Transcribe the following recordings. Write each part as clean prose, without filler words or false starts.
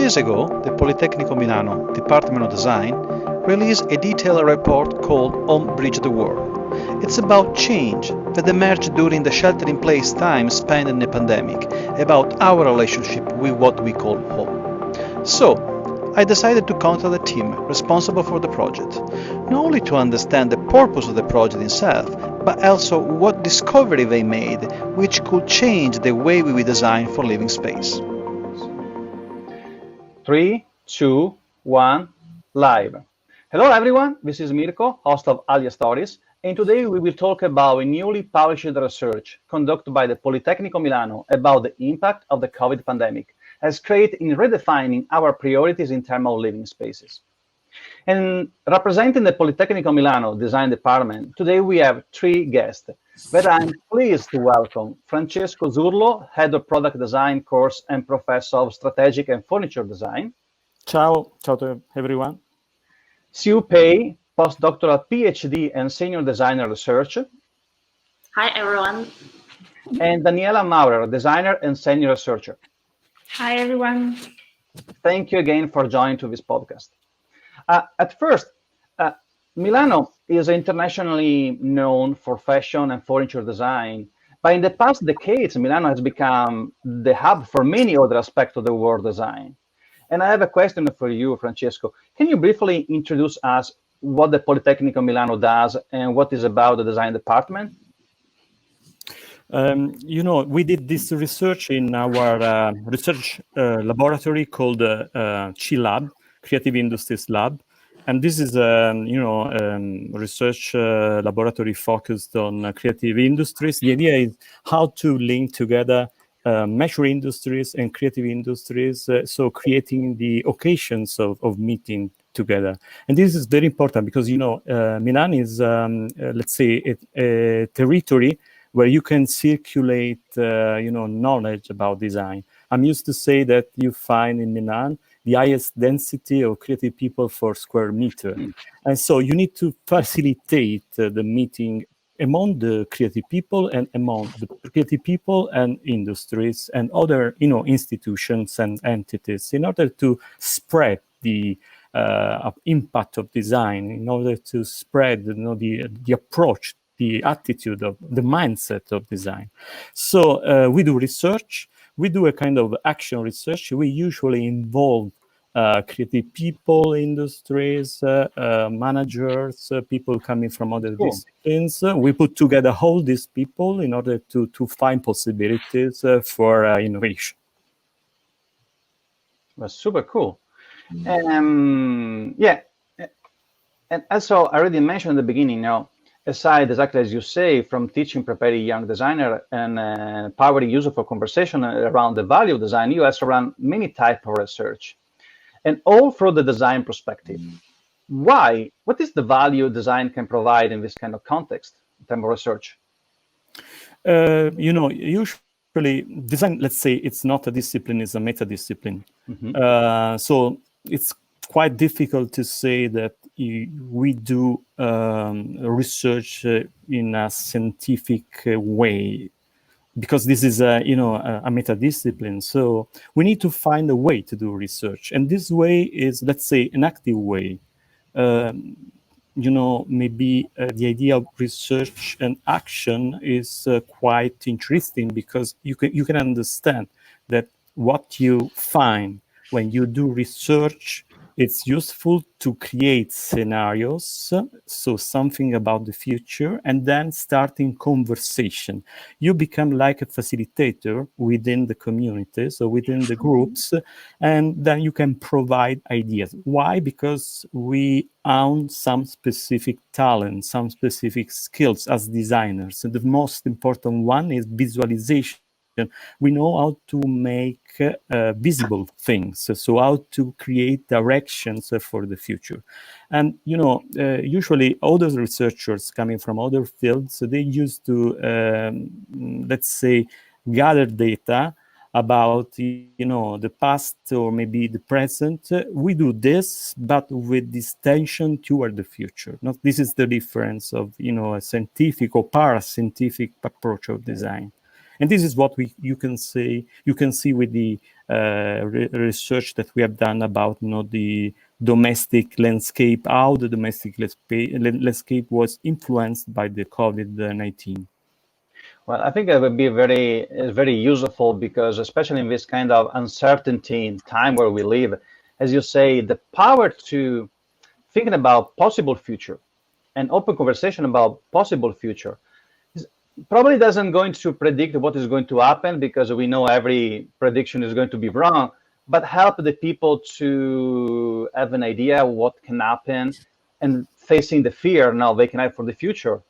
days ago, the Politecnico Milano Department of Design released a detailed report called On Bridge the World. It's about change that emerged during the shelter-in-place time spent in the pandemic, about our relationship with what we call home. So, I decided to contact the team responsible for the project, not only to understand the purpose of the project itself, but also what discovery they made which could change the way we design for living space. 3, 2, 1, live. Hello everyone, this is Mirko, host of Alia Stories, and today we will talk about a newly published research conducted by the Politecnico Milano about the impact of the COVID pandemic as created in redefining our priorities in terms of living spaces. And representing the Politecnico Milano design department, today we have three guests that I'm pleased to welcome. Francesco Zurlo, Head of Product Design course and Professor of Strategic and Furniture Design. Ciao to everyone. Sue Pei, postdoctoral PhD and Senior Designer Research. Hi, everyone. And Daniela Maurer, Designer and Senior Researcher. Hi, everyone. Thank you again for joining to this podcast. At first, Milano is internationally known for fashion and furniture design, but in the past decades, Milano has become the hub for many other aspects of the world design. And I have a question for you, Francesco. Can you briefly introduce us what the Politecnico Milano does and what is about the design department? We did this research in our research laboratory called CI Lab, Creative Industries Lab. And this is a research laboratory focused on creative industries. The idea is how to link together mature industries and creative industries, so creating the occasions of meeting together. And this is very important because, Milan is, let's say, a territory where you can circulate, knowledge about design. I'm used to say that you find in Milan the highest density of creative people per square meter. And so you need to facilitate the meeting among the creative people and among the creative people and industries and other, institutions and entities in order to spread the impact of design, in order to spread, the approach, the attitude of the mindset of design. So we do research. We do a kind of action research. We usually involve creative people, industries, managers, people coming from other disciplines. We put together all these people in order to find possibilities for innovation. That's super cool. And also I already mentioned in the beginning, aside, exactly as you say, from teaching, preparing young designer and powering user for conversation around the value of design, you also run many types of research, and all from the design perspective. Why? What is the value design can provide in this kind of context in terms of research? Usually design, let's say, it's not a discipline, it's a meta-discipline. Mm-hmm. So it's quite difficult to say that we do research in a scientific way, because this is a meta-discipline. So we need to find a way to do research, and this way is, let's say, an active way. Maybe the idea of research and action is quite interesting, because you can understand that what you find when you do research, it's useful to create scenarios, so something about the future, and then starting conversation. You become like a facilitator within the community, so within the groups, and then you can provide ideas. Why? Because we own some specific talent, some specific skills as designers. And the most important one is visualization. We know how to make visible things, so how to create directions for the future. And usually other researchers coming from other fields, they used to let's say gather data about the past or maybe the present. We do this, but with this tension toward the future. This is the difference of a scientific or parascientific approach of design. And this is what you can see with the research that we have done about the domestic landscape, how the domestic landscape was influenced by the COVID-19. Well, I think it would be very useful because, especially in this kind of uncertainty in time where we live, as you say, the power to thinking about possible future and open conversation about possible future probably doesn't going to predict what is going to happen, because we know every prediction is going to be wrong, but help the people to have an idea what can happen and facing the fear now they can have for the future.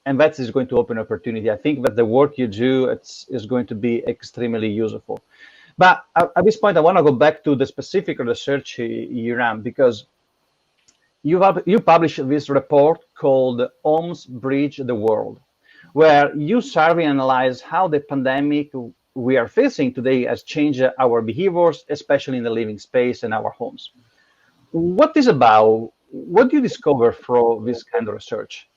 And that is going to open opportunity. I think that the work you do is going to be extremely useful. But at this point, I want to go back to the specific research you ran, because you published this report called Homes Bridge the World, where you survey analyze how the pandemic we are facing today has changed our behaviors, especially in the living space and our homes. What is about? What do you discover from this kind of research?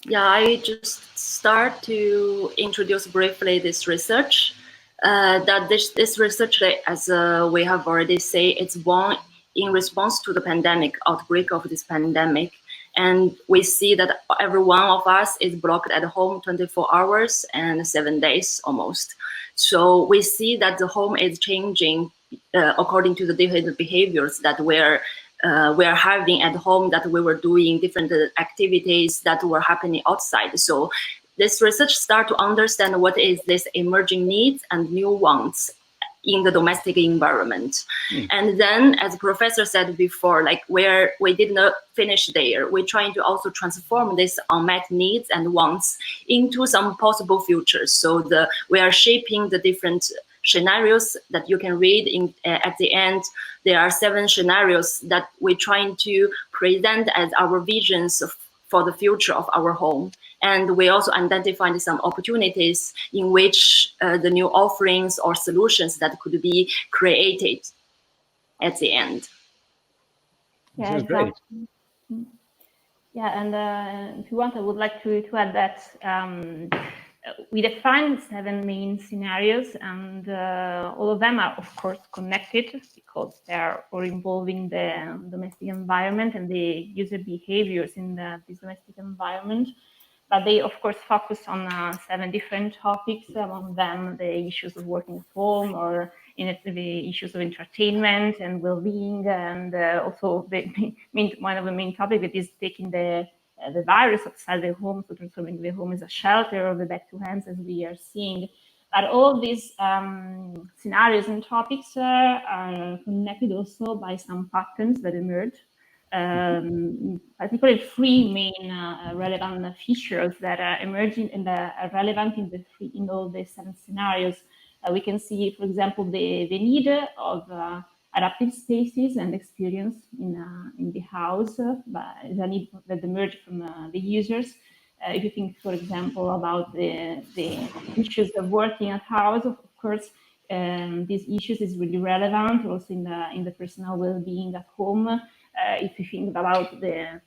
Yeah, I just start to introduce briefly this research. That this research, as we have already said, it's born in response to the pandemic, outbreak of this pandemic. And we see that every one of us is blocked at home 24 hours and 7 days almost. So we see that the home is changing according to the different behaviors that we are having at home, that we were doing different activities that were happening outside. So this research start to understand what is this emerging needs and new wants in the domestic environment. And then, as the professor said before, like where we did not finish there, we're trying to also transform this unmet needs and wants into some possible futures. So we are shaping the different scenarios that you can read in at the end. There are 7 scenarios that we're trying to present as our visions for the future of our home. And we also identified some opportunities in which the new offerings or solutions that could be created at the end. Yeah, this is great. Yeah, and if you want, I would like to add that we defined 7 main scenarios, and all of them are, of course, connected because they are all involving the domestic environment and the user behaviors in this domestic environment. But they, of course, focus on 7 different topics, among them the issues of working at home, or the issues of entertainment and well-being, and also one of the main topics that is taking the virus outside the home, so transforming the home as a shelter, or the back to hands, as we are seeing. But all of these scenarios and topics are connected also by some patterns that emerge. Particularly 3 main relevant features that are emerging and are relevant in all the 7 scenarios. We can see, for example, the need of adaptive spaces and experience in the house, the need that emerge from the users. If you think, for example, about the issues of working at house, of course, these issues is really relevant also in the personal well-being at home. If you think about the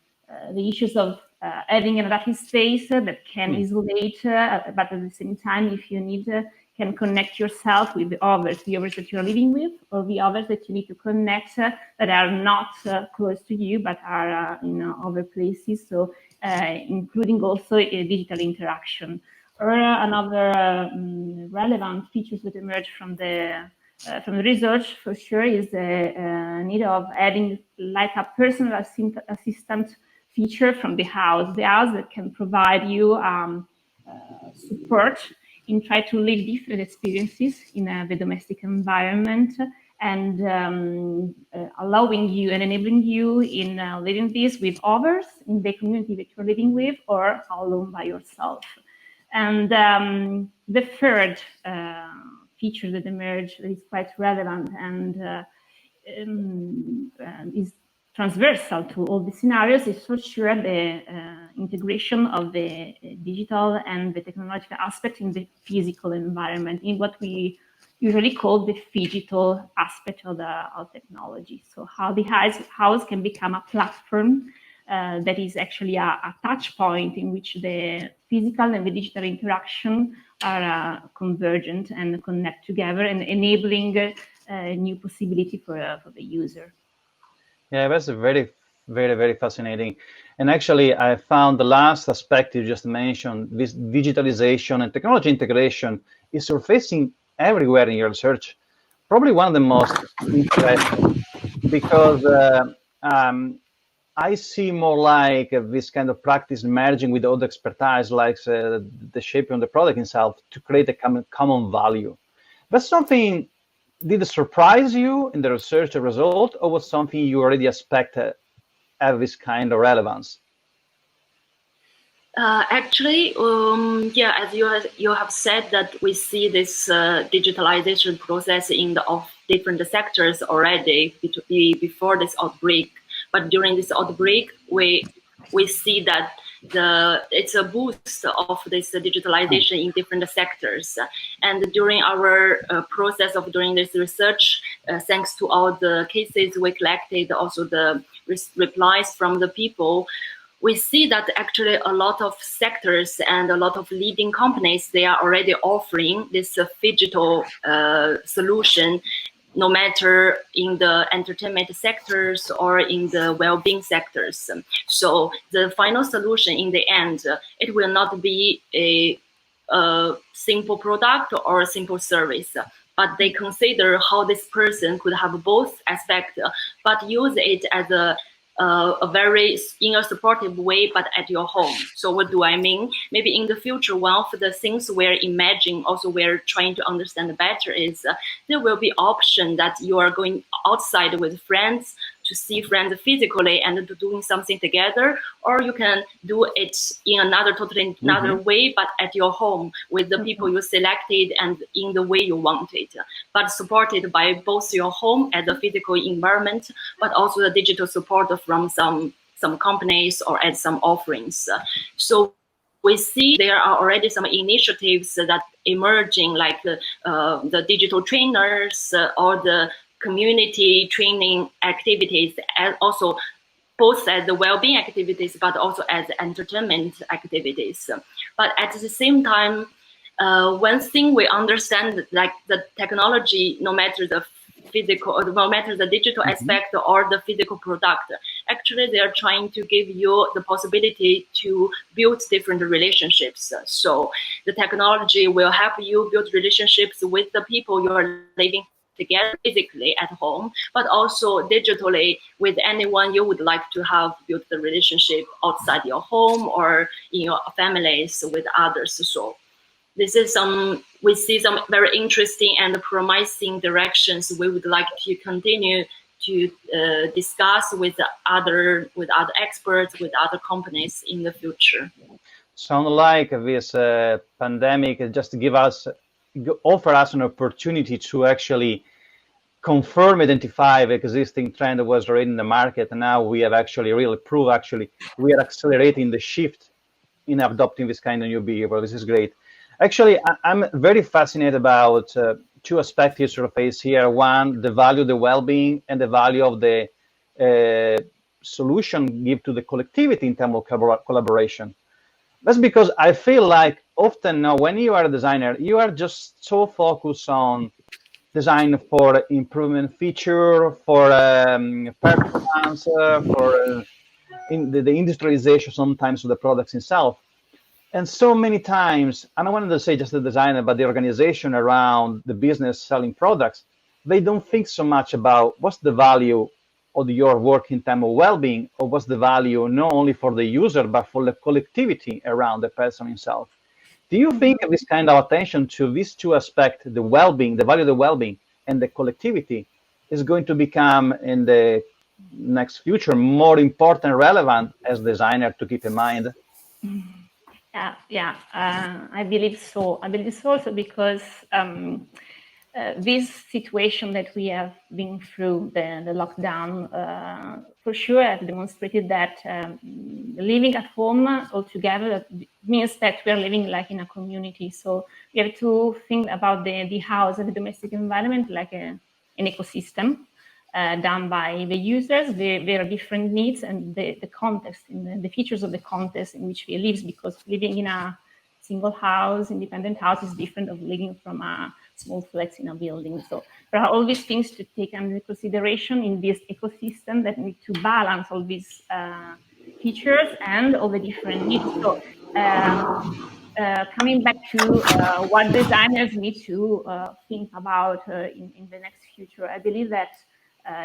issues of having an adaptive space that can isolate, but at the same time, if you need, can connect yourself with the others that you're living with, or the others that you need to connect that are not close to you, but are in other places. So including also a digital interaction. Or another relevant features that emerge from the research, for sure, is the need of adding like a personal assistant feature from the house that can provide you support in trying to live different experiences in the domestic environment, and allowing you and enabling you in living this with others in the community that you're living with, or alone by yourself. And the third feature that emerged that is quite relevant and is transversal to all the scenarios is for sure the integration of the digital and the technological aspect in the physical environment, in what we usually call the phygital aspect of technology. So how the house can become a platform that is actually a touch point in which the physical and the digital interaction are convergent and connect together and enabling a new possibility for the user. Yeah, that's very, very, very fascinating. And actually, I found the last aspect you just mentioned, this digitalization and technology integration is surfacing everywhere in your research. Probably one of the most interesting, because I see more like this kind of practice merging with other expertise, like the shaping of the product itself, to create a common value. That's something. Did it surprise you in the research result, or was something you already expected have this kind of relevance? Actually, yeah, as you have said that we see this digitalization process in of different sectors already before this outbreak. But during this outbreak, we see that it's a boost of this digitalization in different sectors. And during our process of doing this research, thanks to all the cases we collected, also the replies from the people, we see that actually a lot of sectors and a lot of leading companies, they are already offering this digital solution, no matter in the entertainment sectors or in the well-being sectors. So the final solution in the end, it will not be a simple product or a simple service, but they consider how this person could have both aspects, but use it as a very in a supportive way, but at your home. So what do I mean? Maybe in the future, one of the things we're imagining, also we're trying to understand better, is there will be option that you are going outside with friends to see friends physically and doing something together, or you can do it in another totally another way, but at your home with the people you selected and in the way you want it, but supported by both your home as a physical environment, but also the digital support from some companies or as some offerings. So we see there are already some initiatives that emerging, like the digital trainers or the community training activities, and also both as the well-being activities, but also as entertainment activities. But at the same time, one thing we understand, like the technology, no matter the physical, or no matter the digital aspect or the physical product, actually they are trying to give you the possibility to build different relationships. So the technology will help you build relationships with the people you are living together physically at home, but also digitally with anyone you would like to have built the relationship outside your home or in your families with others. So this is we see some very interesting and promising directions we would like to continue to discuss with other experts, with other companies in the future. Sound like this pandemic just offer us an opportunity to actually confirm, identify the existing trend that was already in the market, and now we have actually really proved we are accelerating the shift in adopting this kind of new behavior. This is great. Actually, I'm very fascinated about two aspects you surface here. One, the value, the well-being, and the value of the solution give to the collectivity in terms of collaboration. That's because I feel like often now when you are a designer, you are just so focused on design for improvement feature, for performance, for in the industrialization sometimes of the products itself. And so many times, I don't want to say just the designer, but the organization around the business selling products, they don't think so much about what's the value of your work in terms of well-being, or what's the value not only for the user, but for the collectivity around the person himself. Do you think this kind of attention to these two aspects, the well-being, the value of the well-being, and the collectivity, is going to become in the next future more important and relevant as designer to keep in mind? Yeah, I believe so. I believe so also because this situation that we have been through, the lockdown, for sure have demonstrated that living at home altogether means that we are living like in a community. So we have to think about the house and the domestic environment like an ecosystem done by the users, their different needs, and the context, and the features of the context in which we live, because living in a single house, independent house is different of living from a small flat in a building. So there are all these things to take under consideration in this ecosystem that need to balance all these features and all the different needs. So coming back to what designers need to think about in the next future, I believe that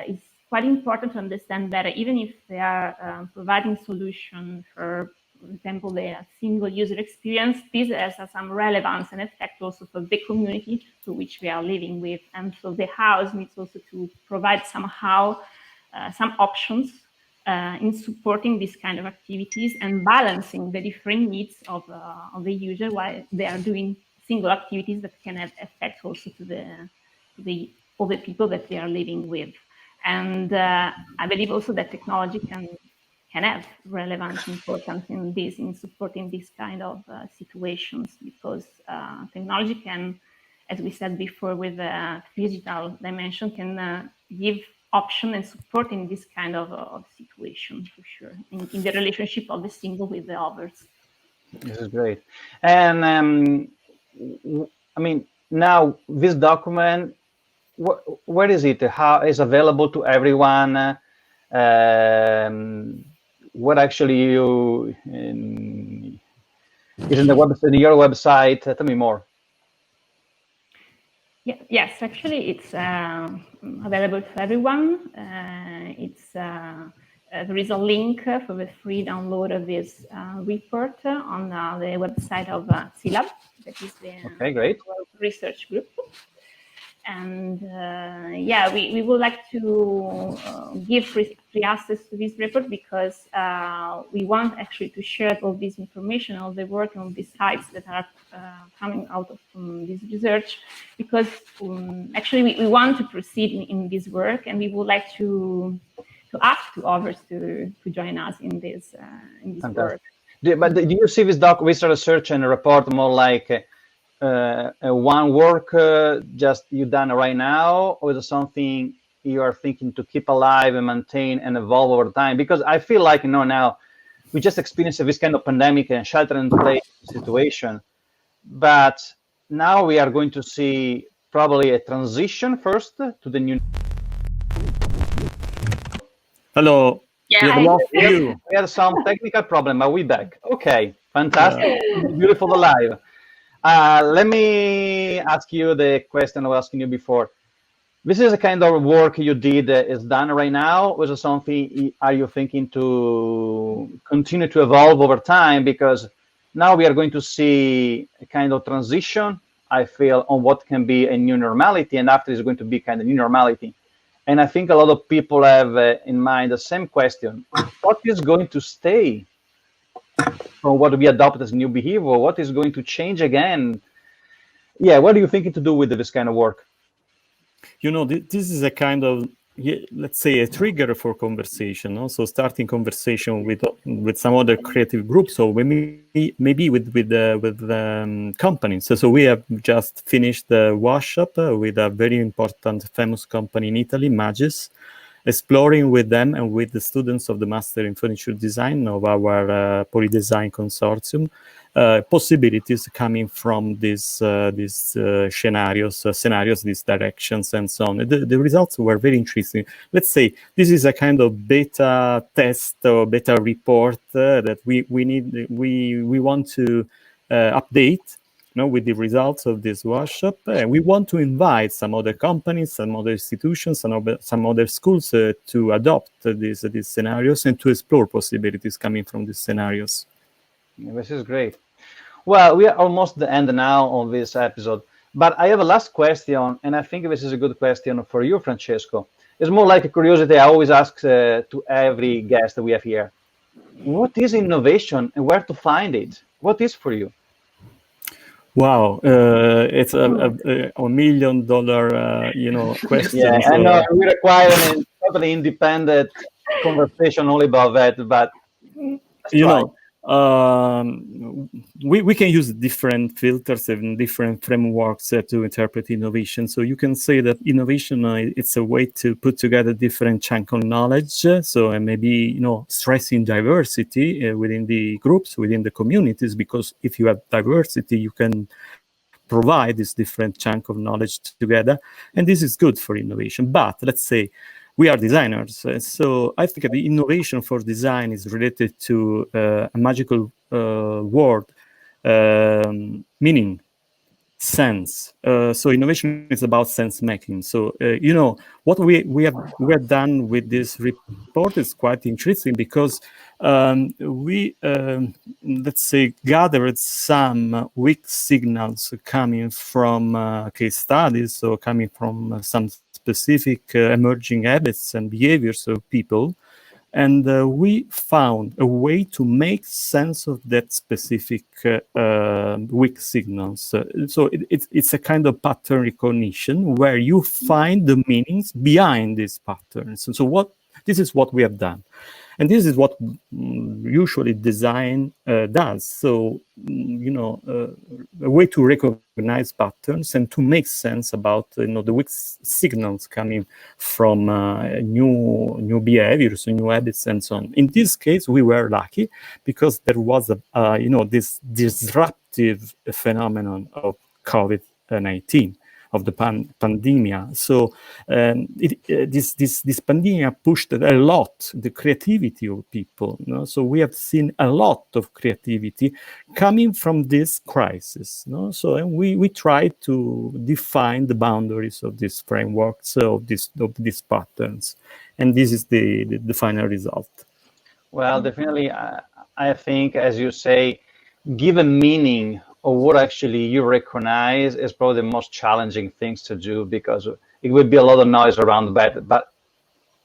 it's quite important to understand that even if they are providing solution for example, the single user experience, this has some relevance and effect also for the community to which we are living with. And so the house needs also to provide somehow some options in supporting these kind of activities and balancing the different needs of the user while they are doing single activities that can have effect also to the other people that they are living with. And I believe also that technology can have relevant importance in supporting these kind of situations, because technology can, as we said before, with the digital dimension, can give option and support in this kind of situation for sure, in the relationship of the single with the others. This is great. And I mean, now this document, where is it? How is available to everyone? What actually you is in the website, in your website? Tell me more. Yeah, yes, actually, it's available to everyone. There is a link for the free download of this report on the website of CLAB, that is the great. research group. And yeah, we would like to give free access to this report because we want actually to share all this information, all the work on these sites that are coming out of this research, because actually we want to proceed in this work, and we would like to ask to others to join us in this work. But do you see this research and report more like one work just you done right now, or is it something you are thinking to keep alive and maintain and evolve over time? Because I feel like now we just experienced this kind of pandemic and shelter-in-place situation, but now we are going to see probably a transition first to the new. Hello. Yeah, we had some technical problem, but we back. Okay, fantastic, beautiful alive. Let me ask you the question I was asking you before. This is a kind of work you did is done right now. Was it something are you thinking to continue to evolve over time? Because now we are going to see a kind of transition, I feel, on what can be a new normality, and after is going to be kind of new normality. And I think a lot of people have in mind the same question: what is going to stay from what we adopt as new behavior? What is going to change again? Yeah, what are you thinking to do with this kind of work? This is a kind of, let's say, a trigger for conversation. Also, starting conversation with some other creative groups, so maybe with companies. So we have just finished the workshop with a very important, famous company in Italy, Magis, exploring with them and with the students of the Master in Furniture Design of our Polydesign Consortium, possibilities coming from these scenarios, these directions, and so on. The results were very interesting. Let's say this is a kind of beta test or beta report that we want to update. With the results of this workshop, we want to invite some other companies, some other institutions, some other schools to adopt these scenarios and to explore possibilities coming from these scenarios. This is great. Well, we are almost at the end now on this episode, but I have a last question, and I think this is a good question for you, Francesco. It's more like a curiosity I always ask to every guest that we have here. What is innovation and where to find it? What is for you? Wow, it's a $1 million, question. Yeah, so. I know we require a totally independent conversation only about that, but we can use different filters and different frameworks to interpret innovation. So you can say that innovation it's a way to put together different chunk of knowledge. So and maybe stressing diversity within the groups, within the communities, because if you have diversity, you can provide this different chunk of knowledge together, and this is good for innovation. But let's say we are designers, so I think the innovation for design is related to a magical word, meaning, sense. So innovation is about sense making. So what we have done with this report is quite interesting, because we let's say gathered some weak signals coming from case studies, so coming from some specific emerging habits and behaviors of people. And we found a way to make sense of that specific weak signals. So it's a kind of pattern recognition where you find the meanings behind these patterns. And so this is what we have done. And this is what usually design does. So, a way to recognize patterns and to make sense about the weak signals coming from new behaviors, new habits, and so on. In this case, we were lucky because there was this disruptive phenomenon of COVID-19. Of the pandemia. So this pandemia pushed a lot the creativity of people. So we have seen a lot of creativity coming from this crisis. So and we try to define the boundaries of this framework, of these patterns, and this is the final result. Well, definitely, I think, as you say, give a meaning of what actually you recognize is probably the most challenging things to do, because it would be a lot of noise around that, but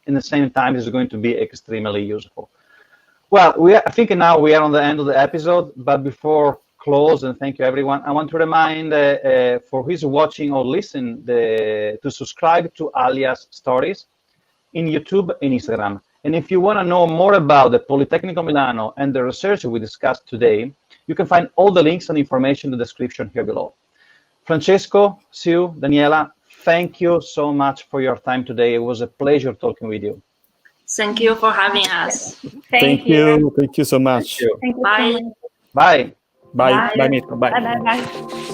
in the same time, it's going to be extremely useful. Well, I think now we are on the end of the episode, but before close, and thank you everyone, I want to remind for who is watching or listening to subscribe to Alia's stories in YouTube and Instagram. And if you want to know more about the Politecnico Milano and the research we discussed today, you can find all the links and information in the description here below. Francesco, Sue, Daniela, thank you so much for your time today. It was a pleasure talking with you. Thank you for having us. Thank you. Thank you so much. Thank you. Thank you. Bye. So much. Bye. Bye. Bye, Mirko. Bye. Bye.